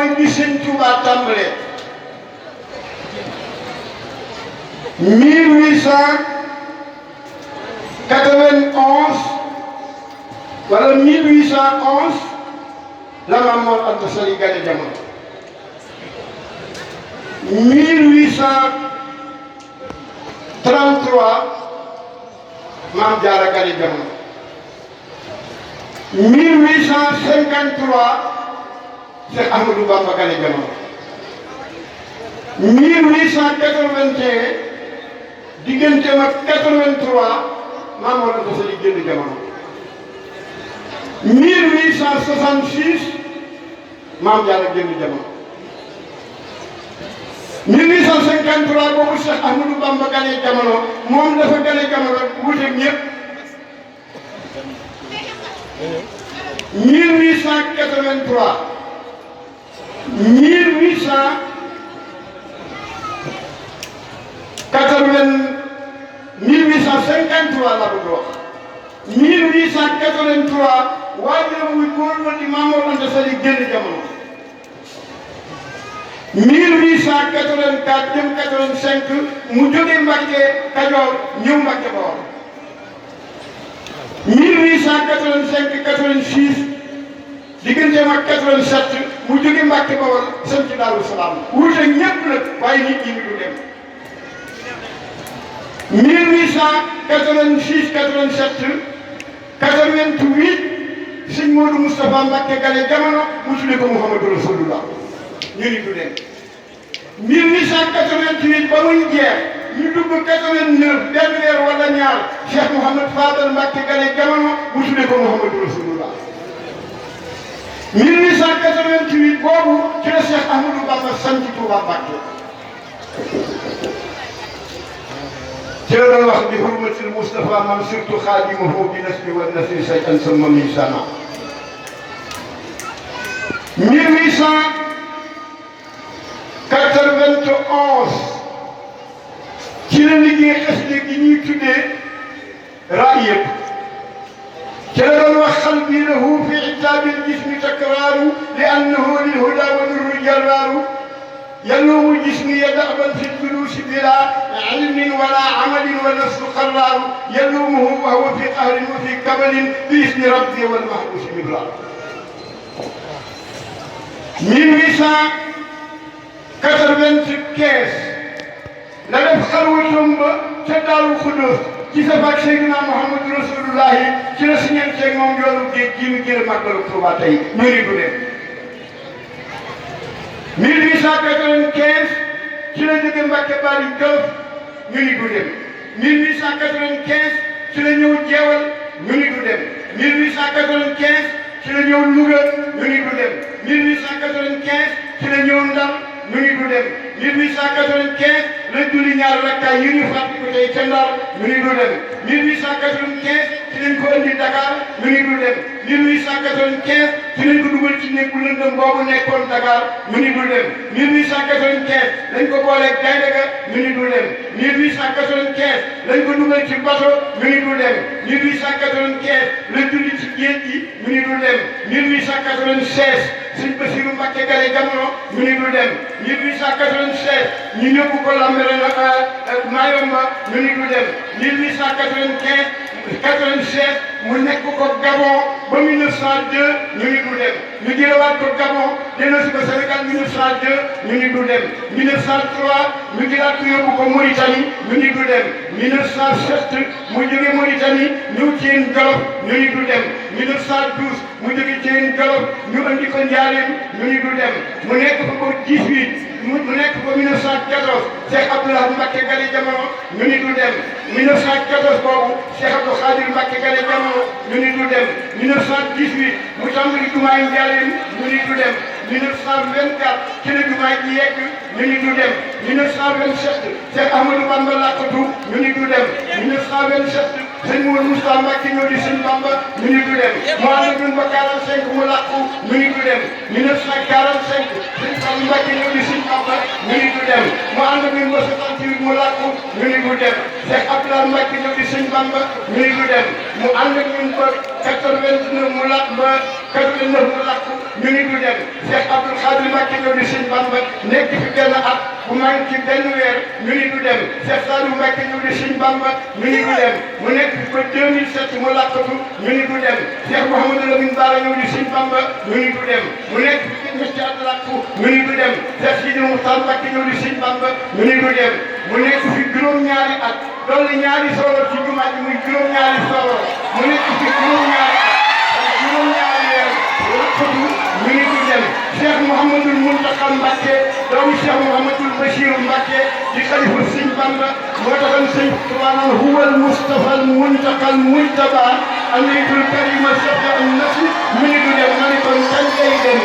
mooy bi Sëñ Tuubaa tàmbalee 1891 wala 1811 la Maam Mor Anta Sali gane jamono 1833 Maam Jaara gane jamono 1853 Cheikh Ahmadou Bamba gane jamono 1881 digganteem ak 83 Maam Mor Anta Sali génn jamono 1866 Maam Jaara génn jamono 1853 boobu Cheikh Ahmadou Bamba gane jamono moom dafa gane jamono wuuteeg ñëpp 1883 1853 la bëgg wax 1883 waajuram wu góor la di Maam Mor Anta Sali génn jamono 1884 jëm 85 mu jógee Mbàkke Kajoor ñëw Mbàkke Bawol 1885 86 digganteem ak 87 mu jógee Mbàkke Bawol sëm ci Daaru Salaam wuute ñëpp nag waaye nit ñi du dem 1886 87 88 sëñ Modou Moustapha Mbacké gane jamono mu tuddee ko Mouhamadou Rasulullah ñu ni du dem 1888 ba muy jeex ñu dugg 89 benn weer wala ñaar Cheikh Mouhamad Fadal Mbacké gane jamono mu tuddee ko Mouhamadou Rasulullah 1888 boobu ci la Cheikh Ahmadou Bamba sanc Touba Mbacké ci la doon wax bi hurmatil Moustapha man surtout xaadimahu bi nasbi wa nasri saytan sama misana 1891 ci la liggéey xasida gi ñuy tuddee raayat ci la doon wax xalbi lahu fi itaabil jismi takraaru li annahu lil huda wa nurru jarraaru يلوم جسمي دأبا في الجلوس بلا علم ولا عمل ونفس قرار يلومه وهو في قهر وفي كبل بإذن ربي والمحبوس مبرار 1895 la def xarwatam ba ca Daaru Xudoos ci safaak Seydina Muhammadu Rasulullahi ci la siñanteeg moom yoonu géej gi mu jël màggalu Tuuba tey ñu ni du dem 1895 ci la jóge Mbàkke Bari Jolof ñu ni du dem 1895 ci la ñëw Jeewal ñu ni du dem 1895 ci la ñëw Louga ñu ni du dem 1895 ci la ñëw Ndar ñu ni du dem 1895 la julli ñaar rakkaay yi ñu fàttali ko tey ca Ndar ñu ni du dem 1895 ci lañ ko indi Dakar ñu ni du dem 1895 ci lañ ko dugal ci néeg bu lëndëm boobu nekkoon Dakar ñu ni du dem 1895 lañ ko booleeg gaynde ga ñu ni du dem 1895 lañ ko dugal ci bato ñu ni du dem 1895 la julli ci géej gi ñu ni du dem 1896 Sëñ Basiru Mbàkke gane jamono ñu ni du dem 1896 ñu yóbbu ko Lambaréné nag Mayomba ñu ni du dem 1895 96 mu nekk ko Gabon ba 1902 ñu ni du dem ñu jëlewaat ko Gabon delloosi ko Sénégal 1902 ñu ni du dem 1903 ñu jëlaat ko yóbbu ko Mauritanie ñu ni du dem 1907 mu jóge Mauritanie ñëw Thiène Jolof ñu ni du dem 1912 mu jóge Thiène Jolof ñu andi ko Njaaréem ñu ni du dem mu nekk fa ko 18 mu nekk ko 1914 Cheikh Abdoulaye Mbacké gane jamono ñu ni du dem 1914 boobu Cheikh Abdou Khadir Mbacké gane jamono ñu ni du dem 1918 mu tàmbali jumaay Njaaréem ñu ni du dem 1924 ci la jumaay ji yegg ñu ni du dem 1927 Cheikh Ahmadou Bamba làqatu ñu ni du dem 1927 sëñ Mourou Moustapha Mbacké ñëw di sëñ Bamba ñu ni du dem mu ànd ak ñun ba 45 mu làqu ñu ni du dem 1945 sëñ Fall Mbacké ñëw di sëñ Bamba ñu ni du dem mu ànd ak ñun ba 68 mu làqu ñu ni du dem Cheikh Abdoulaye Mbacké ñëw di sëñ Bamba ñu ni du dem mu ànd ak ñun ba 89 mu làq ba 89 mu làqu ñu ni du dem Cheikh Abdou Khadir Mbacké di sëñ Bamba nekk fi benn at bu manqué benn weer ñu ni du dem Cheikh Saliou Mbacké ñëw di sëñ Bamba ñu ni du dem mu nekk fi ba 2007 mu làkkatu ñu ni du dem Cheikh Mouhamadou Lamine Bara ñëw di sëñ Bamba ñu ni du dem mu nekk fi ñetti at làkku ñu ni du dem Cheikh Sidi Moukhtar Mbacké ñëw di sëñ Bamba ñu ni du dem mu nekk fi juróom-ñaari at dolli ñaari sooro ci jumaa ji muy juróom-ñaari sooro mu nekk fi juróom-ñaari at juróom-ñaari weer làkkatu ñu ni du dem Cheikh Mouhamadoul Mountakha Mbacké doomu Cheikh Mouhamadoul Bachirou Mbacké di xalifa sëñ Bamba moo taxoon sëñ Tuubaa huwal Mustafa al Muntaqa al Mujtaba amritul karima safi an nafsi mu ni du dem ma ni kon kañ lay dem